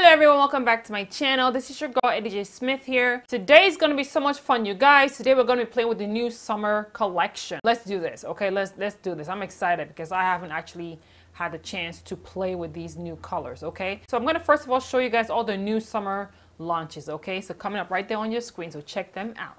Hello everyone, welcome back to my channel. This is your girl Edith Smith here. Today is gonna be so much fun, you guys. Today we're gonna be playing with the new summer collection. Let's do this, okay? Let's do this. I'm excited because I haven't actually had the chance to play with these new colors, okay? So I'm gonna first of all show you guys all the new summer launches, okay? So coming up right there on your screen, so check them out.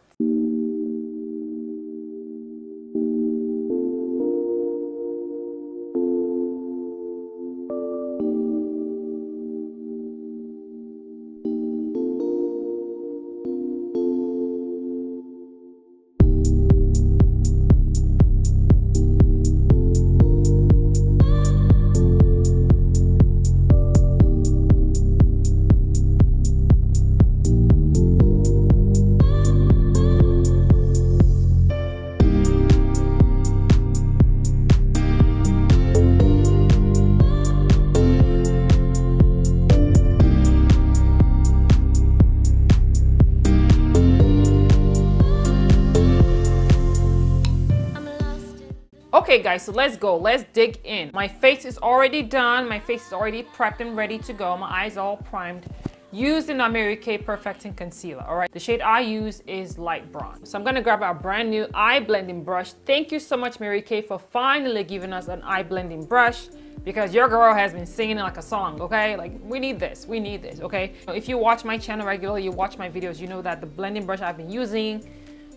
Okay guys, so let's go. Let's dig in. My face is already done. My face is already prepped and ready to go. My eyes all primed. Using our Marykay Perfecting Concealer, all right? The shade I use is light bronze. So I'm gonna grab our brand new eye blending brush. Thank you so much, Marykay, for finally giving us an eye blending brush because your girl has been singing it like a song, okay? Like, we need this, okay? If you watch my channel regularly, you watch my videos, you know that the blending brush I've been using,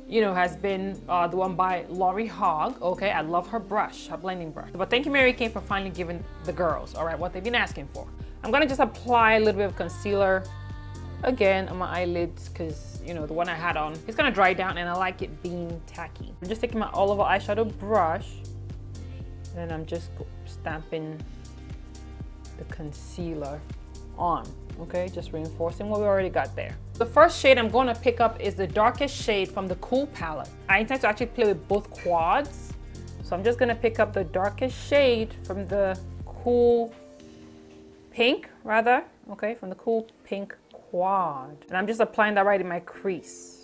you know, has been the one by Lori Hogg, okay? I love her brush, her blending brush. But thank you, Marykay, for finally giving the girls, all right, what they've been asking for. I'm gonna just apply a little bit of concealer again on my eyelids because, you know, the one I had on, it's gonna dry down and I like it being tacky. I'm just taking my all over eyeshadow brush and I'm just stamping the concealer on, okay? Just reinforcing what we already got there. The first shade I'm going to pick up is the darkest shade from the Cool palette. I intend to actually play with both quads. So I'm just going to pick up the darkest shade from the Cool Pink, rather. Okay, from the Cool Pink quad. And I'm just applying that right in my crease.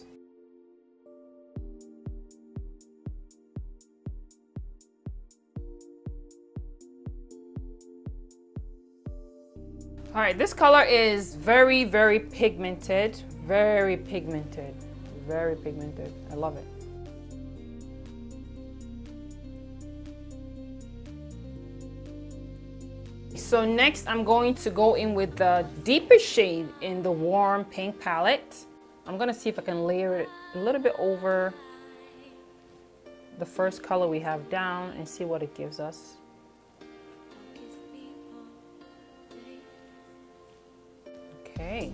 All right, this color is very, very pigmented, very pigmented, very pigmented. I love it. So next I'm going to go in with the deepest shade in the warm pink palette. I'm gonna see if I can layer it a little bit over the first color we have down and see what it gives us. Okay.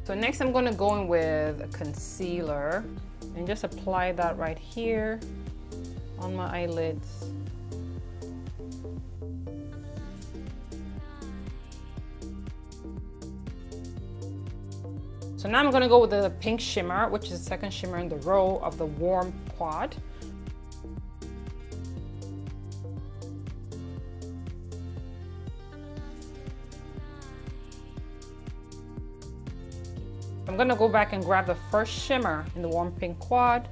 So next I'm going to go in with a concealer and just apply that right here on my eyelids. So now I'm going to go with the pink shimmer, which is the second shimmer in the row of the warm quad. I'm gonna go back and grab the first shimmer in the warm pink quad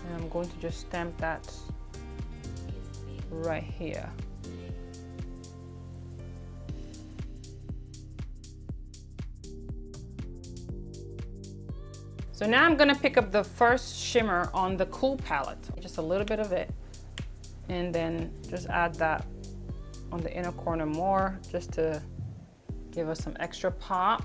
and I'm going to just stamp that right here. So now I'm gonna pick up the first shimmer on the Cool palette, just a little bit of it, and then just add that on the inner corner more just to give us some extra pop.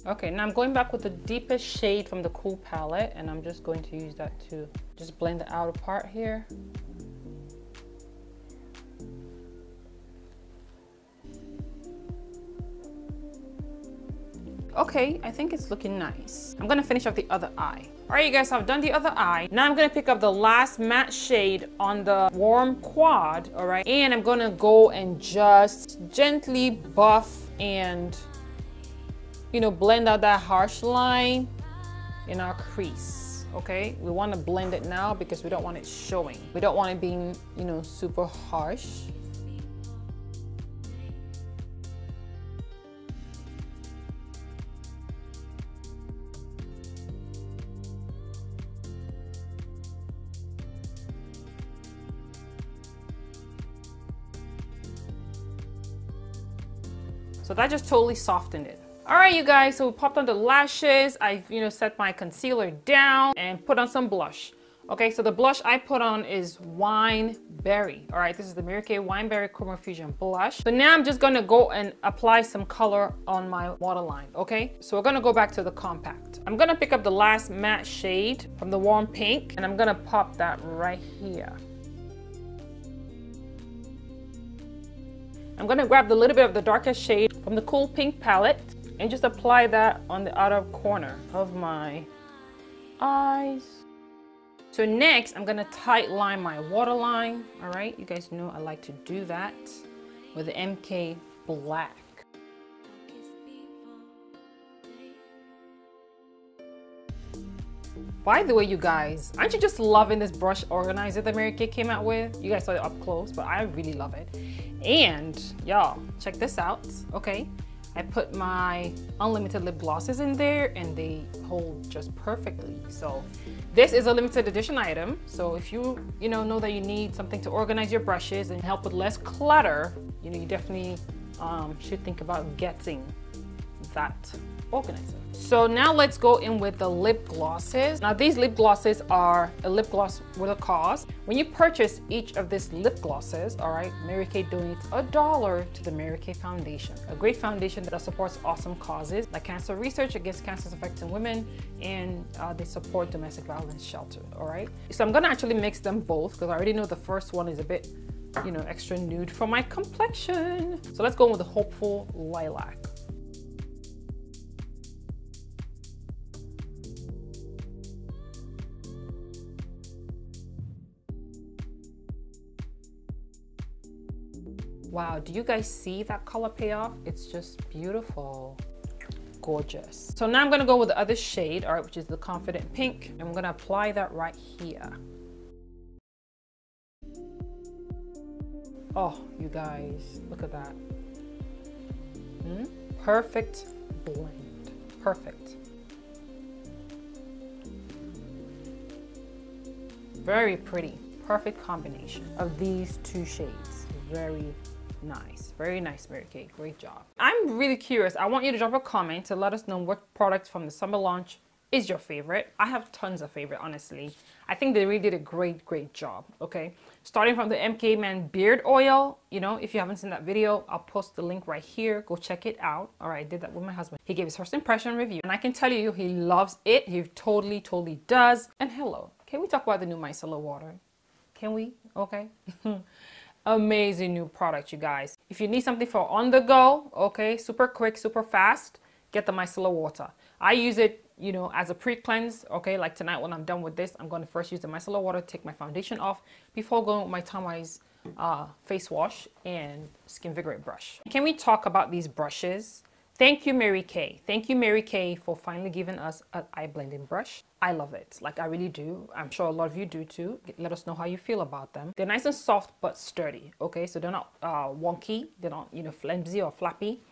Okay, now I'm going back with the deepest shade from the Cool palette and I'm just going to use that to just blend the outer part here. Okay, I think it's looking nice. I'm gonna finish off the other eye. All right, you guys, so I've done the other eye. Now I'm gonna pick up the last matte shade on the warm quad, all right? And I'm gonna go and just gently buff and, you know, blend out that harsh line in our crease, okay? We want to blend it now because we don't want it showing. We don't want it being, you know, super harsh. So that just totally softened it. All right, you guys, so we popped on the lashes. I've, set my concealer down and put on some blush. Okay, so the blush I put on is Wine Berry. All right, this is the Mary Kay Wine Berry Chroma Fusion blush. So now I'm just gonna go and apply some color on my waterline, okay? So we're gonna go back to the compact. I'm gonna pick up the last matte shade from the warm pink, and I'm gonna pop that right here. I'm gonna grab the little bit of the darkest shade from the Cool Pink palette and just apply that on the outer corner of my eyes. So next, I'm gonna tight line my waterline. All right, you guys know I like to do that with the MK Black. By the way, you guys, aren't you just loving this brush organizer that Mary Kay came out with? You guys saw it up close, but I really love it. And y'all, check this out, okay? I put my unlimited lip glosses in there and they hold just perfectly. So this is a limited edition item. So if you know that you need something to organize your brushes and help with less clutter, you definitely should think about getting that organizer. So now let's go in with the lip glosses. Now these lip glosses are a lip gloss with a cause. When you purchase each of these lip glosses, all right, Mary Kay donates $1 to the Mary Kay Foundation, a great foundation that supports awesome causes like cancer research against cancers affecting women, and they support domestic violence shelter, all right? So I'm gonna actually mix them both because I already know the first one is a bit, extra nude for my complexion. So let's go with the Hopeful Lilac. Wow, do you guys see that color payoff? It's just beautiful, gorgeous. So now I'm gonna go with the other shade, all right, which is the Confident Pink. And I'm gonna apply that right here. Oh, you guys, look at that. Perfect blend, perfect. Very pretty, perfect combination of these two shades. Very nice, Mary Kay, great job. I'm really curious, I want you to drop a comment to let us know what product from the summer launch is your favorite. I have tons of favorite, honestly. I think they really did a great job, okay? Starting from the MK Man Beard Oil, if you haven't seen that video, I'll post the link right here, go check it out. All right, I did that with my husband. He gave his first impression review, and I can tell you, he loves it. He totally does. And hello, can we talk about the new micellar water? Can we? Okay. Amazing new product, you guys. If you need something for on the go, okay, super quick, super fast, get the micellar water. I use it, as a pre-cleanse, okay, like tonight when I'm done with this, I'm going to first use the micellar water, take my foundation off before going with my Time-Wise face wash and Skin Vigorate brush. Can we talk about these brushes? Thank you, Mary Kay. Thank you, Mary Kay, for finally giving us an eye blending brush. I love it. Like, I really do. I'm sure a lot of you do too. Let us know how you feel about them. They're nice and soft but sturdy, okay? So they're not wonky. They're not, flimsy or flappy.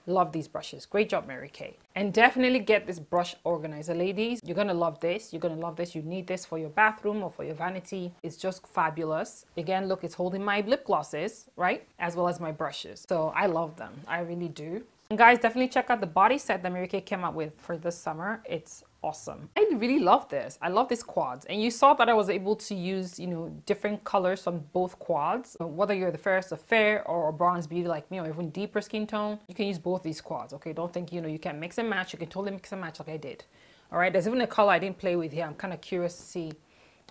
Love these brushes. Great job, Mary Kay. And definitely get this brush organizer, ladies. You're gonna love this. You're gonna love this. You need this for your bathroom or for your vanity. It's just fabulous. Again, look, it's holding my lip glosses, right? As well as my brushes. So I love them. I really do. And guys, definitely check out the body set that Mary Kay came out with for this summer. It's awesome. I really love this. I love these quads. And you saw that I was able to use, different colors from both quads. Whether you're the fairest of fair or a bronze beauty like me or even deeper skin tone, you can use both these quads, okay? Don't think, you can't mix and match. You can totally mix and match like I did. All right, there's even a color I didn't play with here. I'm kind of curious to see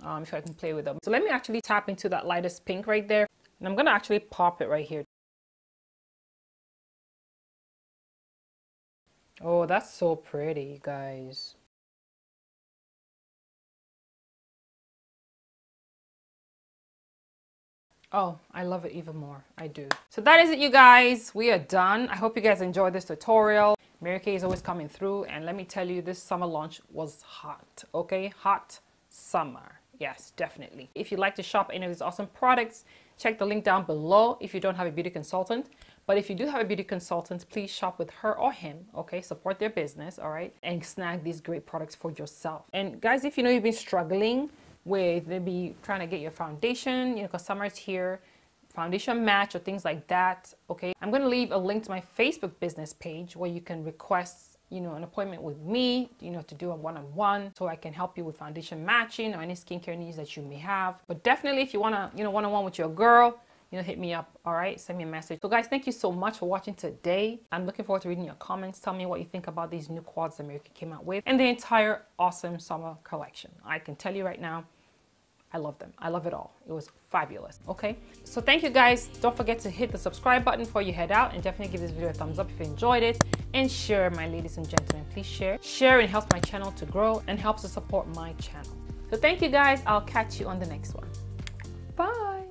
if I can play with them. So let me actually tap into that lightest pink right there. And I'm gonna actually pop it right here. Oh, that's so pretty, guys. Oh, I love it even more. I do. So that is it, you guys. We are done. I hope you guys enjoyed this tutorial. Mary Kay is always coming through, and let me tell you, this summer launch was hot, okay? Hot summer. Yes, definitely. If you'd like to shop any of these awesome products, check the link down below if you don't have a beauty consultant. But if you do have a beauty consultant, please shop with her or him, okay? Support their business, all right? And snag these great products for yourself. And guys, if you've been struggling with maybe trying to get your foundation, because summer's here, foundation match or things like that, okay, I'm going to leave a link to my Facebook business page where you can request, you know, an appointment with me, you know, to do a one-on-one so I can help you with foundation matching or any skincare needs that you may have. But definitely if you want to, you know, one-on-one with your girl, you know, hit me up. All right, send me a message. So guys, thank you so much for watching today. I'm looking forward to reading your comments. Tell me what you think about these new quads that Marykay came out with and the entire awesome summer collection. I can tell you right now, I love them. I love it all. It was fabulous. Okay, so thank you guys. Don't forget to hit the subscribe button before you head out, and definitely give this video a thumbs up if you enjoyed it, and share, my ladies and gentlemen. Please share. Sharing helps my channel to grow and helps to support my channel. So thank you guys. I'll catch you on the next one. Bye.